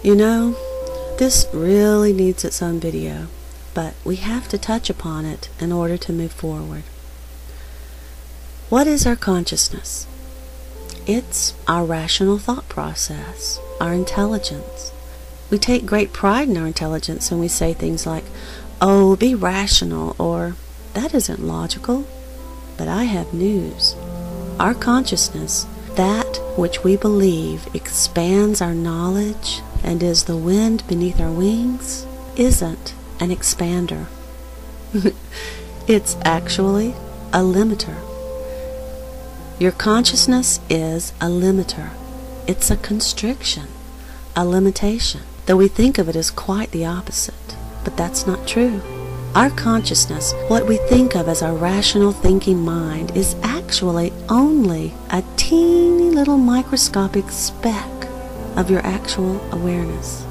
You know, this really needs its own video, but we have to touch upon it in order to move forward. What is our consciousness? It's our rational thought process, our intelligence. We take great pride in our intelligence when we say things like, "Oh, be rational," or "That isn't logical." But I have news. Our consciousness, that which we believe expands our knowledge and is the wind beneath our wings, isn't an expander. It's actually a limiter. Your consciousness is a limiter. It's a constriction, a limitation, though we think of it as quite the opposite. But that's not true. Our consciousness, what we think of as our rational thinking mind, is actually only a teeny little microscopic speck of your actual awareness.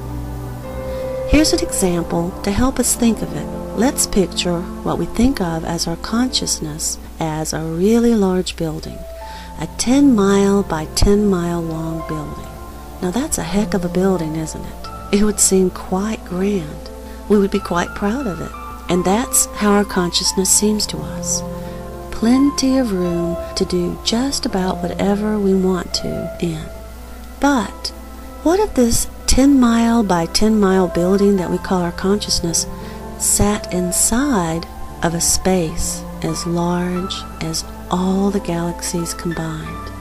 Here's an example to help us think of it. Let's picture what we think of as our consciousness as a really large building, a 10-mile by 10-mile long building. Now that's a heck of a building, isn't it? It would seem quite grand. We would be quite proud of it. And that's how our consciousness seems to us. Plenty of room to do just about whatever we want to in. But what if this 10-mile by 10-mile building that we call our consciousness sat inside of a space as large as all the galaxies combined?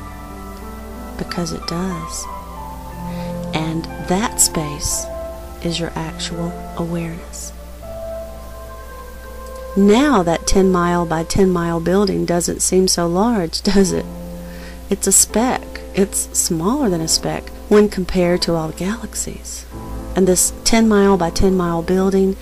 Because it does. And that space is your actual awareness. Now that 10-mile by 10-mile building doesn't seem so large, does it? It's a speck. It's smaller than a speck when compared to all the galaxies. And this 10-mile by 10-mile building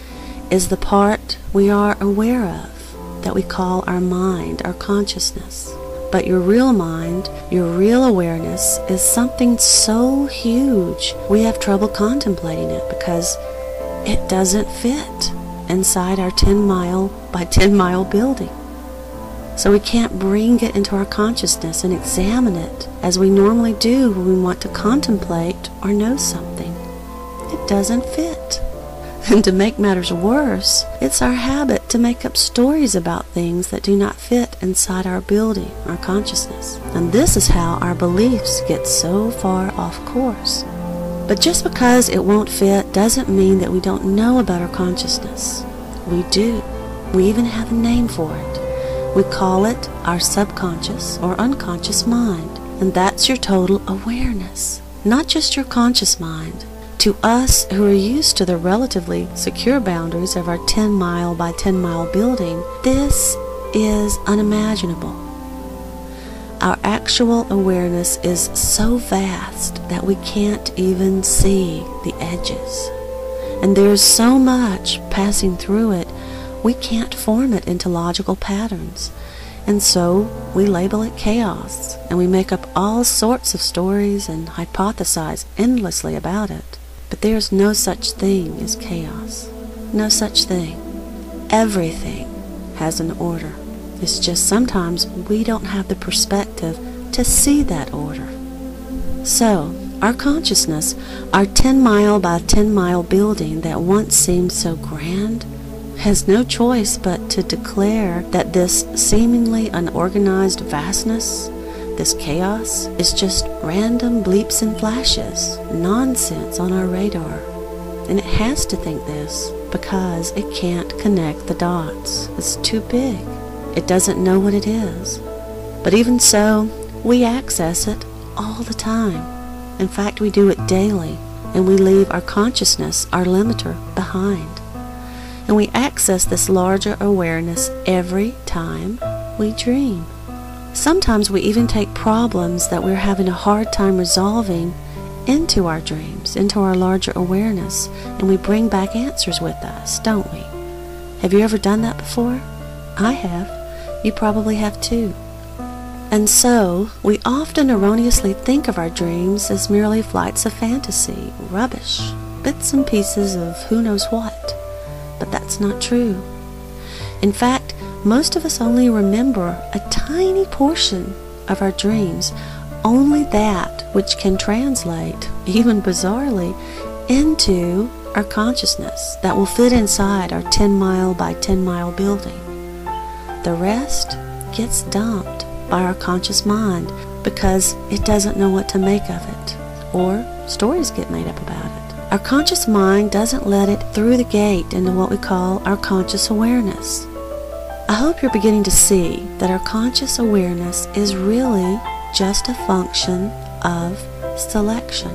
is the part we are aware of, that we call our mind, our consciousness. But your real mind, your real awareness is something so huge we have trouble contemplating it because it doesn't fit inside our 10-mile by 10-mile building. So we can't bring it into our consciousness and examine it as we normally do when we want to contemplate or know something. It doesn't fit. And to make matters worse, it's our habit to make up stories about things that do not fit inside our building, our consciousness. And this is how our beliefs get so far off course. But just because it won't fit doesn't mean that we don't know about our consciousness. We do. We even have a name for it. We call it our subconscious or unconscious mind. And that's your total awareness, not just your conscious mind. To us who are used to the relatively secure boundaries of our 10-mile by 10-mile building, this is unimaginable. Our actual awareness is so vast that we can't even see the edges. And there's so much passing through it, we can't form it into logical patterns. And so we label it chaos, and we make up all sorts of stories and hypothesize endlessly about it. But there's no such thing as chaos. No such thing. Everything has an order. It's just sometimes we don't have the perspective to see that order. So, our consciousness, our 10-mile by 10-mile building that once seemed so grand, has no choice but to declare that this seemingly unorganized vastness, this chaos, is just random bleeps and flashes, nonsense on our radar. And it has to think this because it can't connect the dots. It's too big. It doesn't know what it is. But even so, we access it all the time. In fact, we do it daily, and we leave our consciousness, our limiter, behind. And we access this larger awareness every time we dream. Sometimes we even take problems that we're having a hard time resolving into our dreams, into our larger awareness, and we bring back answers with us, don't we? Have you ever done that before? I have. You probably have too. And so, we often erroneously think of our dreams as merely flights of fantasy, rubbish, bits and pieces of who knows what. But that's not true. In fact, most of us only remember a tiny portion of our dreams, only that which can translate, even bizarrely, into our consciousness that will fit inside our 10-mile by 10-mile building. The rest gets dumped by our conscious mind because it doesn't know what to make of it, or stories get made up about it. Our conscious mind doesn't let it through the gate into what we call our conscious awareness. I hope you're beginning to see that our conscious awareness is really just a function of selection.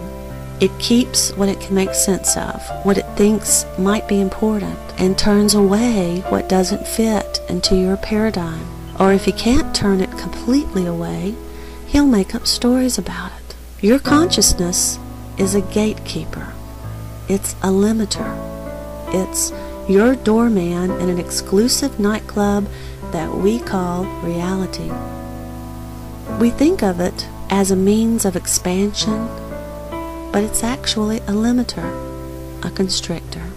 It keeps what it can make sense of, what it thinks might be important, and turns away what doesn't fit into your paradigm. Or if he can't turn it completely away, he'll make up stories about it. Your consciousness is a gatekeeper. It's a limiter. It's your doorman in an exclusive nightclub that we call reality. We think of it as a means of expansion, but it's actually a limiter, a constrictor.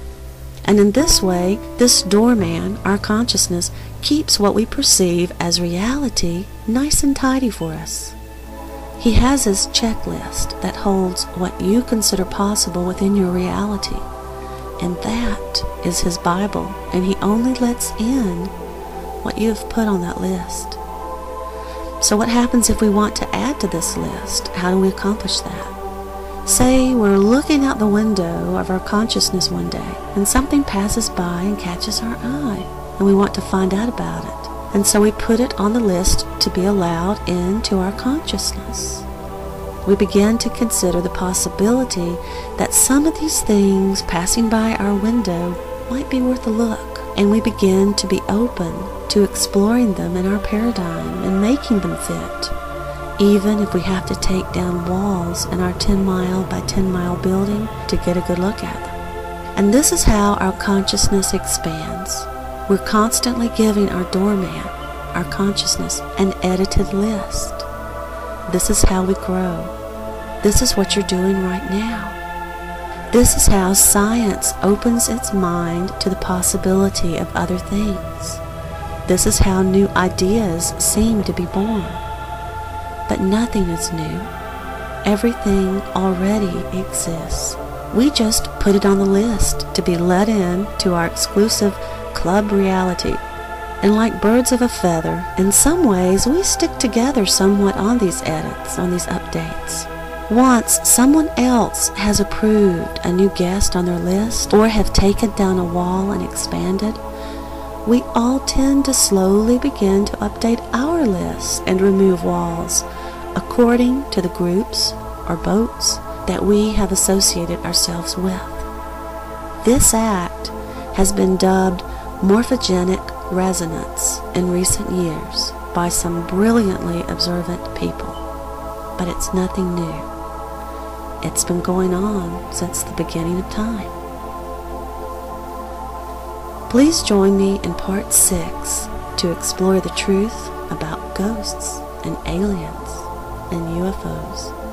And in this way, this doorman, our consciousness, keeps what we perceive as reality nice and tidy for us. He has his checklist that holds what you consider possible within your reality. And that is his Bible, and he only lets in what you have put on that list. So what happens if we want to add to this list? How do we accomplish that? Say we're looking out the window of our consciousness one day, and something passes by and catches our eye, and we want to find out about it. And so we put it on the list to be allowed into our consciousness. We begin to consider the possibility that some of these things passing by our window might be worth a look, and we begin to be open to exploring them in our paradigm and making them fit, even if we have to take down walls in our 10-mile by 10-mile building to get a good look at them. And this is how our consciousness expands. We're constantly giving our doorman, our consciousness, an edited list. This is how we grow. This is what you're doing right now. This is how science opens its mind to the possibility of other things. This is how new ideas seem to be born. But nothing is new. Everything already exists. We just put it on the list to be let in to our exclusive club reality. And like birds of a feather, in some ways we stick together somewhat on these edits, on these updates. Once someone else has approved a new guest on their list, or have taken down a wall and expanded, we all tend to slowly begin to update our list and remove walls according to the groups or boats that we have associated ourselves with. This act has been dubbed morphogenic resonance in recent years by some brilliantly observant people. But it's nothing new. It's been going on since the beginning of time. Please join me in part 6 to explore the truth about ghosts and aliens and UFOs.